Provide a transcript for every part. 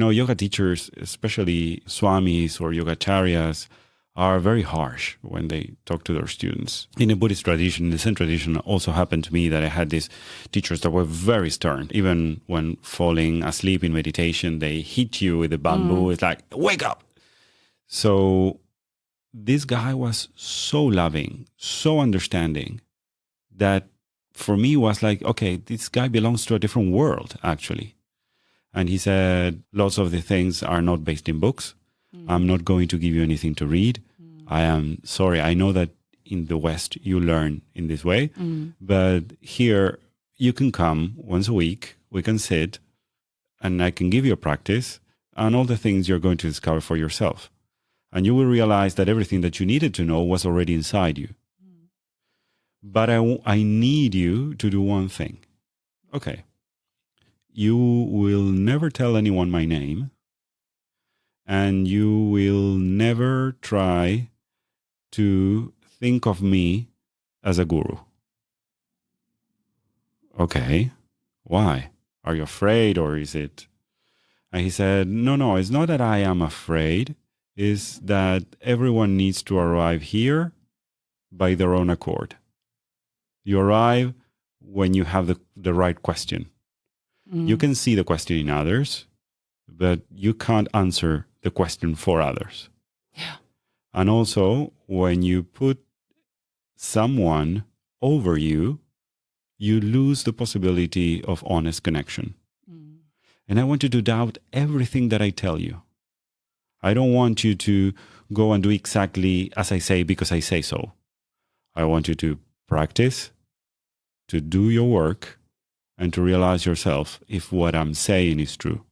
yoga teachers, especially swamis or yogacharyas, are very harsh when they talk to their students. In the Buddhist tradition, the Zen tradition, also happened to me that I had these teachers that were very stern. Even when falling asleep in meditation, they hit you with a bamboo. It's like, wake up. So this guy was so loving, so understanding, that for me was like, okay, this guy belongs to a different world, actually. And he said, lots of the things are not based in books. I'm not going to give you anything to read. I am sorry. I know that in the West you learn in this way, but here you can come once a week. We can sit and I can give you a practice and all the things you're going to discover for yourself. And you will realize that everything that you needed to know was already inside you. But I need you to do one thing. Okay. You will never tell anyone my name. And you will never try to think of me as a guru. Okay, why? Are you afraid or is it? And he said, no, it's not that I am afraid. It's that everyone needs to arrive here by their own accord. You arrive when you have the right question. You can see the question in others, but you can't answer the question for others. Yeah. And also, when you put someone over you, you lose the possibility of honest connection. And I want you to doubt everything that I tell you. I don't want you to go and do exactly as I say because I say so. I want you to practice, to do your work, and to realize yourself if what I'm saying is true.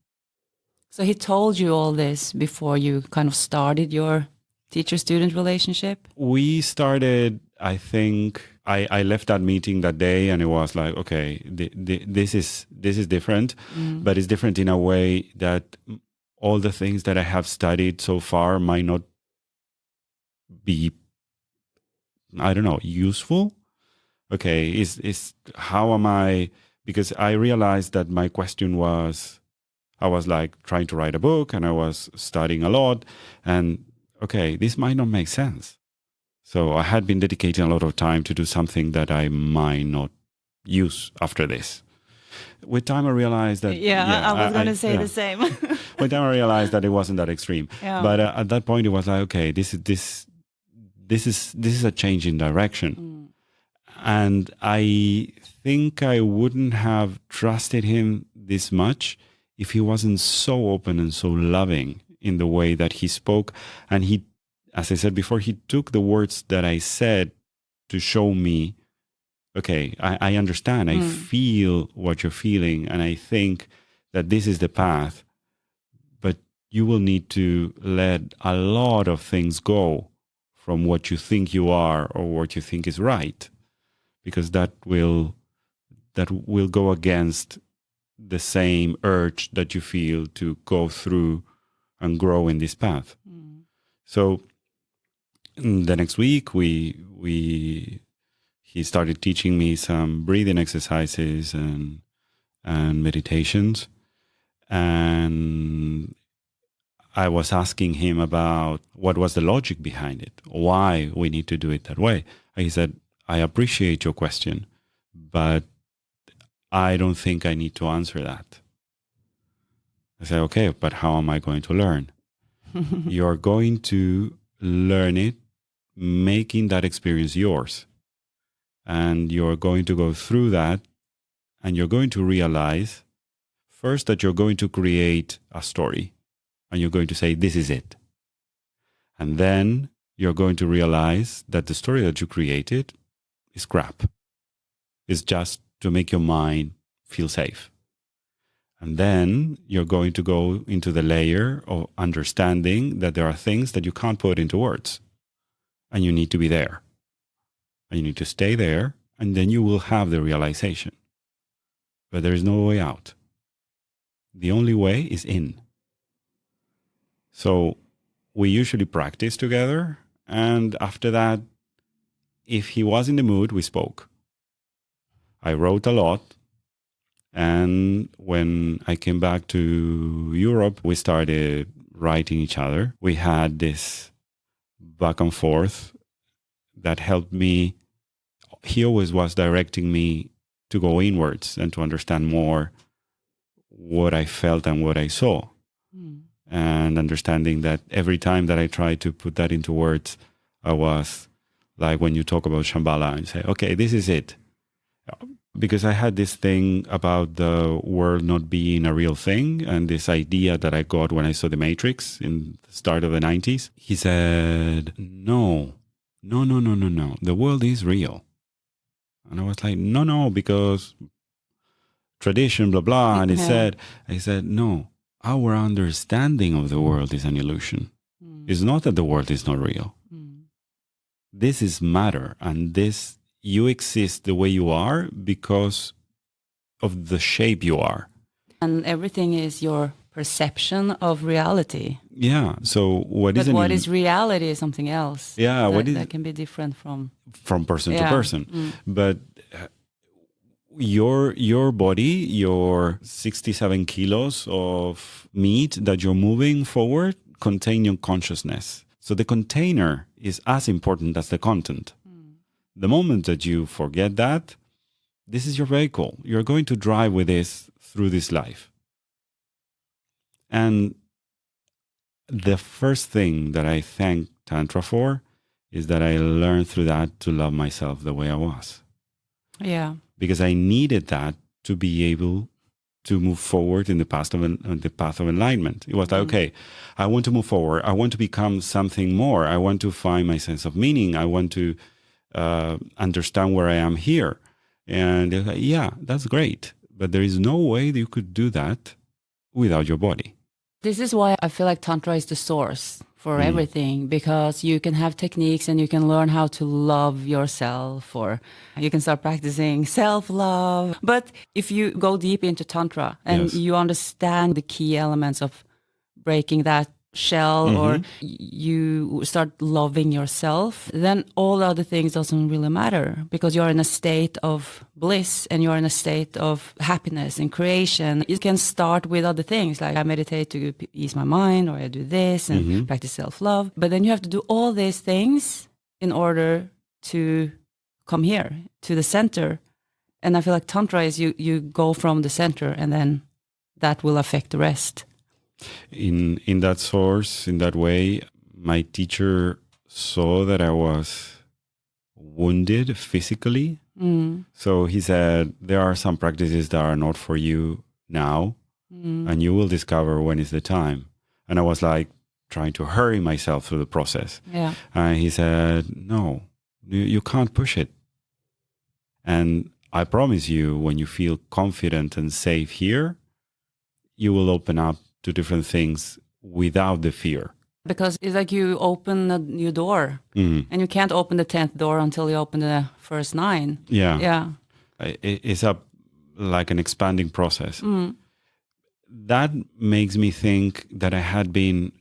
So he told you all this before you kind of started your teacher-student relationship? We started, I think, I left that meeting that day and it was like, okay, this is different, but it's different in a way that all the things that I have studied so far might not be, I don't know, useful. Okay, is how am I, because I realized that my question was, I was like trying to write a book and I was studying a lot and okay, this might not make sense. So I had been dedicating a lot of time to do something that I might not use after this. With time I realized that... I was going to say the same. With time I realized that it wasn't that extreme. Yeah. But at that point it was like, okay, this is a change in direction. And I think I wouldn't have trusted him this much if he wasn't so open and so loving in the way that he spoke. And he, as I said before, he took the words that I said to show me, okay, I understand, I feel what you're feeling, and I think that this is the path, but you will need to let a lot of things go from what you think you are or what you think is right, because that will go against the same urge that you feel to go through and grow in this path. So the next week he started teaching me some breathing exercises and meditations, and I was asking him about what was the logic behind it, why we need to do it that way. And he said, I appreciate your question, but I don't think I need to answer that. I said, okay, but how am I going to learn? You're going to learn it, making that experience yours. And you're going to go through that, and you're going to realize first that you're going to create a story, and you're going to say, this is it. And then you're going to realize that the story that you created is crap. It's just to make your mind feel safe. And then you're going to go into the layer of understanding that there are things that you can't put into words. And you need to be there. And you need to stay there, and then you will have the realization. But there is no way out. The only way is in. So we usually practice together, and after that, if he was in the mood, we spoke. I wrote a lot, And when I came back to Europe, we started writing each other. We had this back and forth that helped me. He always was directing me to go inwards and to understand more what I felt and what I saw. And understanding that every time that I tried to put that into words, I was like when you talk about Shambhala and say, okay, this is it. Because I had this thing about the world not being a real thing and this idea that I got when I saw The Matrix in the start of the 90s. He said, no. The world is real. And I was like, no, because tradition, blah, blah. And I said, no, our understanding of the world is an illusion. It's not that the world is not real. This is matter. And you exist the way you are because of the shape you are. And everything is your perception of reality. Yeah. So what is reality is something else. Yeah. That can be different from person to person. But your body, your 67 kilos of meat that you're moving forward contain your consciousness. So the container is as important as the content. The moment that you forget that, this is your vehicle. You're going to drive with this through this life. And the first thing that I thank Tantra for is that I learned through that to love myself the way I was. Yeah. Because I needed that to be able to move forward in the path of enlightenment. It was like, okay, I want to move forward. I want to become something more. I want to find my sense of meaning. I want to understand where I am here. And they're like, yeah, that's great. But there is no way that you could do that without your body. This is why I feel like Tantra is the source for everything, because you can have techniques and you can learn how to love yourself, or you can start practicing self-love. But if you go deep into Tantra and you understand the key elements of breaking that shell, or you start loving yourself, then all the other things doesn't really matter, because you're in a state of bliss and you're in a state of happiness and creation. You can start with other things, like I meditate to ease my mind, or I do this and practice self-love. But then you have to do all these things in order to come here to the center. And I feel like Tantra is you go from the center, and then that will affect the rest. In that source, in that way, my teacher saw that I was wounded physically. So he said, there are some practices that are not for you now, and you will discover when is the time. And I was like trying to hurry myself through the process. Yeah. And he said, no, you can't push it. And I promise you, when you feel confident and safe here, you will open up to different things without the fear. Because it's like you open a new door, and you can't open the 10th door until you open the first 9. Yeah. It's like an expanding process. That makes me think that I had been,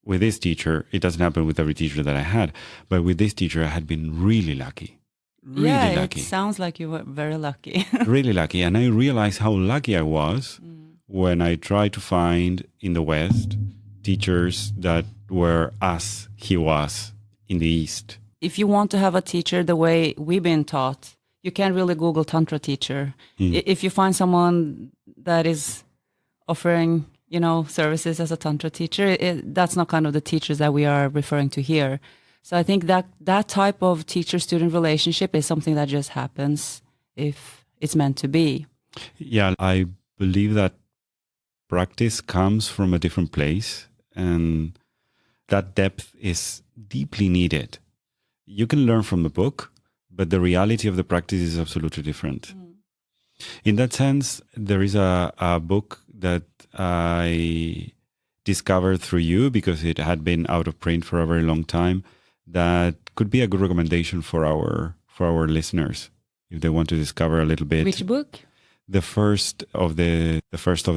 with this teacher, it doesn't happen with every teacher that I had, but with this teacher, I had been really lucky. Really lucky. It sounds like you were very lucky. Really lucky. And I realized how lucky I was when I tried to find in the West teachers that were as he was in the East. If you want to have a teacher the way we've been taught, you can't really Google Tantra teacher. If you find someone that is offering, services as a Tantra teacher, that's not kind of the teachers that we are referring to here. So I think that type of teacher-student relationship is something that just happens if it's meant to be. Yeah, I believe that practice comes from a different place, and that depth is deeply needed. You can learn from the book, but the reality of the practice is absolutely different. In that sense, there is a book that I discovered through you, because it had been out of print for a very long time, that could be a good recommendation for our listeners if they want to discover a little bit. Which book? The first of the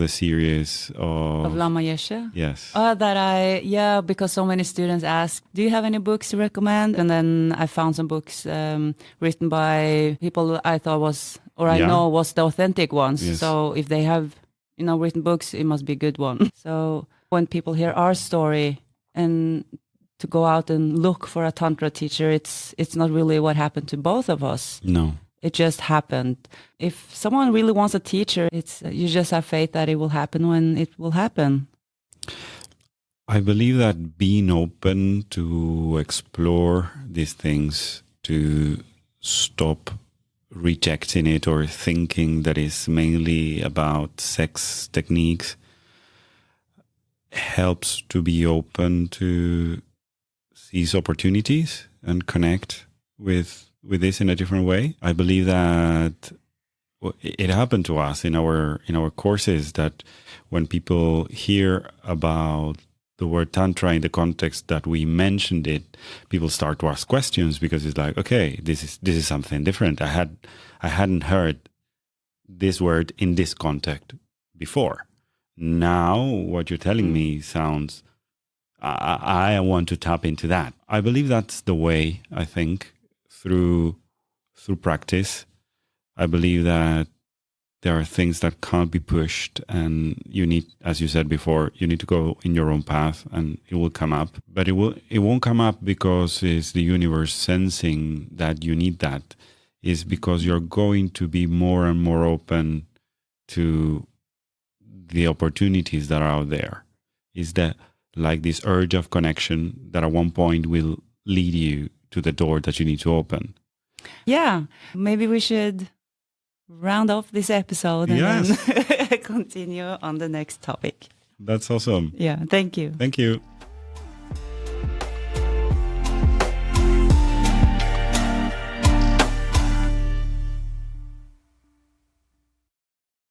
series of Lama Yeshe? Yes. Because so many students ask, do you have any books to recommend? And then I found some books written by people I thought was or I Yeah. know what's the authentic ones. Yes. So if they have, written books, it must be a good one. So when people hear our story and to go out and look for a Tantra teacher, it's not really what happened to both of us. No. It just happened. If someone really wants a teacher, you just have faith that it will happen when it will happen. I believe that being open to explore these things, to stop rejecting it or thinking that it's mainly about sex techniques, helps to be open to seize opportunities and connect with this in a different way. I believe that it happened to us in our courses, that when people hear about the word tantra in the context that we mentioned it, people start to ask questions, because it's like, okay, this is something different. I hadn't heard this word in this context before. Now what you're telling me sounds, I want to tap into that. I believe that's the way. I think through practice, I believe that there are things that can't be pushed, and you need, as you said before, you need to go in your own path, and it will come up. But it won't come up because it's the universe sensing that you need that. It's because you're going to be more and more open to the opportunities that are out there. Is that like this urge of connection that at one point will lead you to the door that you need to open? Yeah, maybe we should round off this episode and Yes. then continue on the next topic. That's awesome. Yeah, thank you. Thank you.